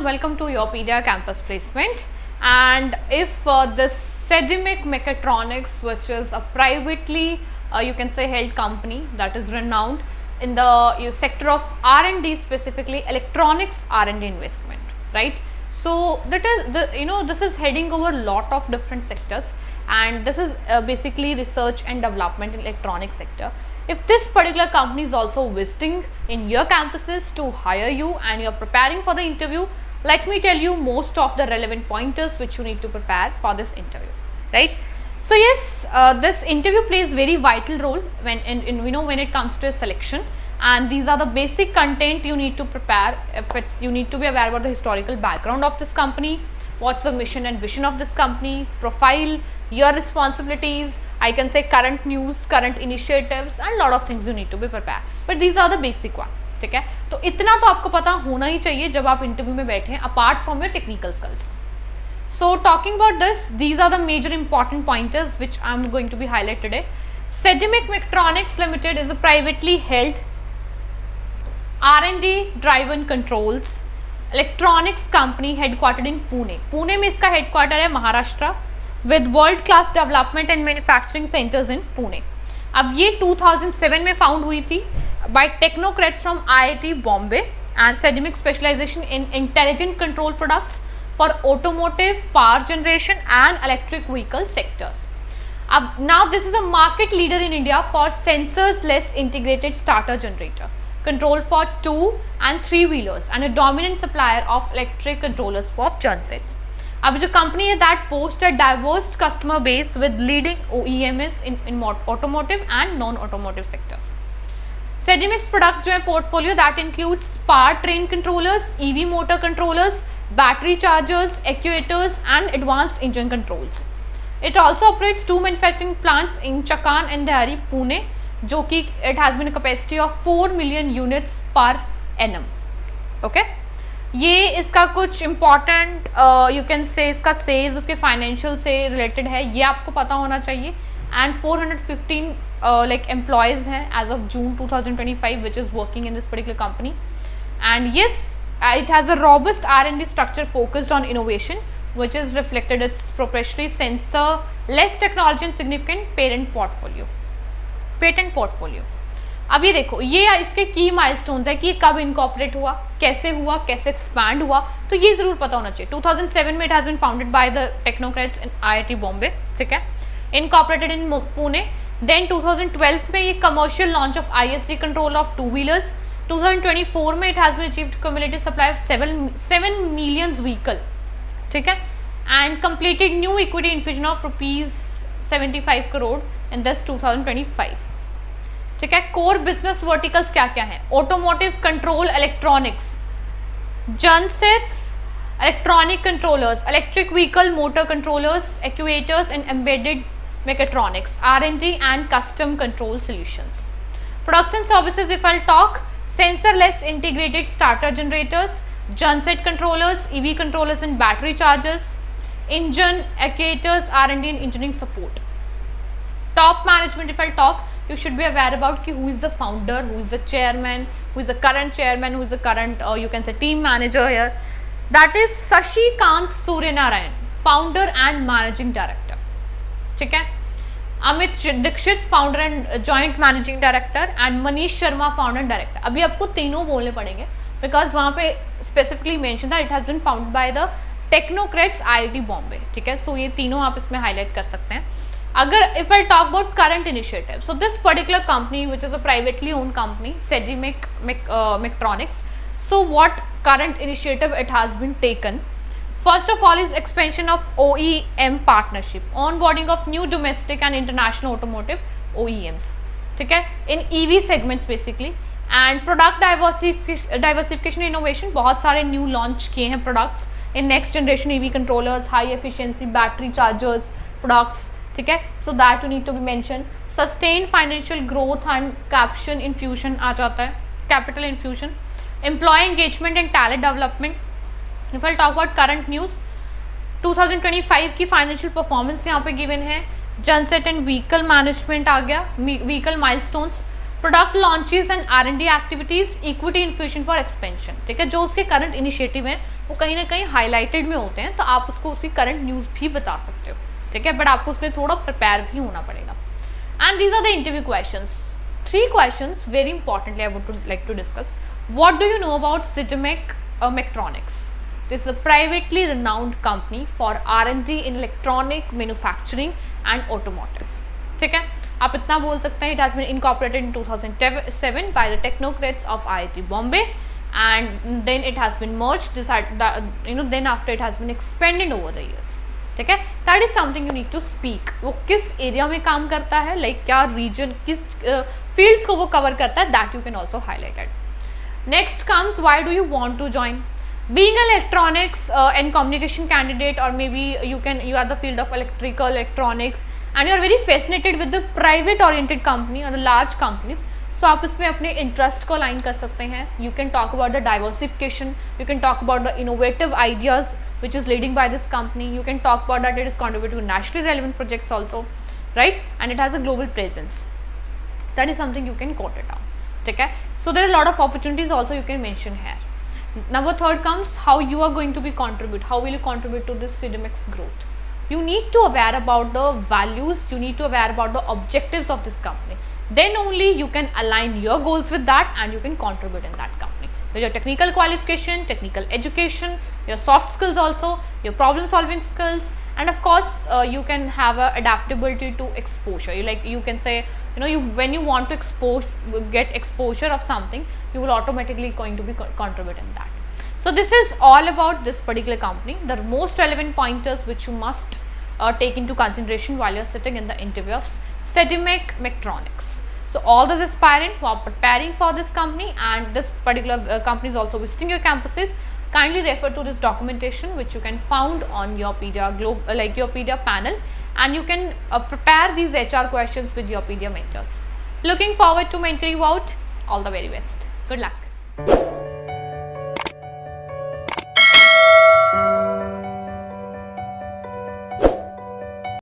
welcome to Yopedia Campus Placement. And if this Sedimic Mechatronics, which is a privately you can say held company that is renowned in the sector of R&D, specifically electronics R&D investment, right? So that is this is heading over a lot of different sectors, and this is basically research and development in electronic sector. If this particular company is also visiting in your campuses to hire you and you are preparing for the interview, let me tell you most of the relevant pointers which you need to prepare for this interview, right? So yes, this interview plays very vital role when when it comes to a selection, and these are the basic content you need to prepare. You need to be aware about the historical background of this company, what's the mission and vision of this company, profile, your responsibilities, I can say current news, current initiatives, and lot of things you need to be prepared. But these are the basic one, ठीक है? तो इतना तो आपको पता होना ही चाहिए जब आप इंटरव्यू में बैठे हैं, apart from your technical skills. So talking about this, these are the major important pointers which I am going to be highlight today. Sedimic Mechatronics Limited is a privately held R&D driven controls electronics company headquartered in Pune. Pune में इसका headquarter है Maharashtra, with world class development and manufacturing centers in Pune. अब ये 2007 में found हुई थी by technocrats from IIT Bombay, and Sedimic specialization in intelligent control products for automotive, power generation and electric vehicle sectors. Now this is a market leader in India for sensors less integrated starter generator control for 2 and 3 wheelers and a dominant supplier of electric controllers for gensets. अब जो company है that boasts a diverse customer base with leading OEMs in automotive and non-automotive sectors. Sedimic's product जो है portfolio that includes powertrain controllers, EV motor controllers, battery chargers, actuators and advanced engine controls. It also operates 2 manufacturing plants in Chakan and Dehari, Pune, जो कि it has been a capacity of 4 million units per annum. Okay? ये इसका कुछ important you can say इसका sales उसके financial से related है, ये आपको पता होना चाहिए. And 415 like employees हैं as of June 2025 which is working in this particular company. And yes, it has a robust R&D structure focused on innovation, which is reflected its proprietary sensor, less technology and significant patent portfolio. अब ये देखो, ये इसके की milestones है कि कब incorporate हुआ, कैसे एक्सपैंड हुआ, तो ये जरूर पता होना चाहिए. 2007 में it has been founded by the technocrats in IIT Bombay, ठीक है, इनकॉर्पोरेटेड इन पुणे. देन 2012 में ये commercial launch of ISD control of 2 wheelers. 2024 में it has been achieved cumulative supply of 7 million vehicle, ठीक है, and completed new equity infusion of ₹75 crore in this 2025, ठीक है. Core business verticals क्या क्या है? Automotive control electronics, gensets electronic controllers, electric vehicle motor controllers, actuators and embedded mechatronics, R&D and custom control solutions. Products and services, if I'll talk, sensor-less integrated starter generators, genset controllers, EV controllers and battery chargers, engine, actuators, R&D and engineering support. Top management, if I'll talk, you should be aware about who is the founder, who is the chairman, who is the current chairman, who is the current you can say team manager here. That is Sashikant Suryanarayan, founder and managing director, ठीक है. Amit Dixit founder and joint managing director and Manish Sharma founder and director. अभी आपको तीनों बोलने पड़ेंगे because वहाँ पे specifically mention था it has been founded by the technocrats IIT Bombay, ठीक है. सो ये तीनों आप इसमें हाईलाइट कर सकते हैं. अगर if I talk about current initiative, so this particular company which is a privately owned company Sedimic Mechatronics, so what current initiative it has been taken? First of all is expansion of OEM partnership, onboarding of new domestic and international automotive OEMs, ठीक है, in EV segments basically, and product diversification innovation, बहुत सारे new launch किए हैं products in next generation EV controllers, high efficiency battery chargers products, ठीक है. So that you need to be mentioned. Sustained financial growth and capital infusion आ जाता है, capital infusion, employee engagement and talent development. If I talk about current news, 2025 की financial performance यहाँ पे given है. Genset and vehicle management आ गया, vehicle milestones, product launches and R&D activities, equity infusion for expansion, ठीक है, जो उसके current initiative हैं वो कहीं ना कहीं हाईलाइटेड में होते हैं, तो आप उसको उसकी करंट न्यूज़ भी बता सकते हो, ठीक है, बट आपको उसके लिए थोड़ा प्रिपेयर भी होना पड़ेगा. And these are the interview questions. 3 questions very importantly I would like to discuss. What do you know about Sitemic Mechatronics? This is a privately renowned company for R&D in electronic manufacturing and automotive. ठीक है, आप इतना बोल सकते हैं. It has been incorporated in 2007 by the technocrats of IIT Bombay, and then it has been merged. Then after it has been expanded over the years. ठीक है, that is something you need to speak. वो किस area में काम करता है, like क्या reason, किस फील्ड्स को वो कवर करता है, that you can also highlighted. Next comes why do you want to join. Being an electronics and communication candidate, or maybe you are the field of electrical electronics and you are very fascinated with the private oriented company or the large companies, so आप इसमें अपने interest को align कर सकते हैं. You can talk about the diversification, you can talk about the innovative ideas which is leading by this company, you can talk about that it is contributing to nationally relevant projects also, right, and it has a global presence. That is something you can quote it down. Okay, so there are a lot of opportunities also you can mention here. Number 3 comes how you are going to be contribute. How will you contribute to this Sidimic's growth? You need to aware about the values, you need to aware about the objectives of this company. Then only you can align your goals with that and you can contribute in that company. With your technical qualification, technical education, your soft skills also, your problem solving skills, and of course you can have a adaptability to exposure. You can say, when you want to get exposure of something, you will automatically going to be contributing that. So this is all about this particular company, the most relevant pointers which you must take into consideration while you're sitting in the interview of Sedimic Mechatronics. So all those aspirant who are preparing for this company, and this particular company is also visiting your campuses, kindly refer to this documentation which you can found on your Yourpedia panel, and you can prepare these HR questions with Yourpedia mentors. Looking forward to mentoring you out. All the very best. Good luck.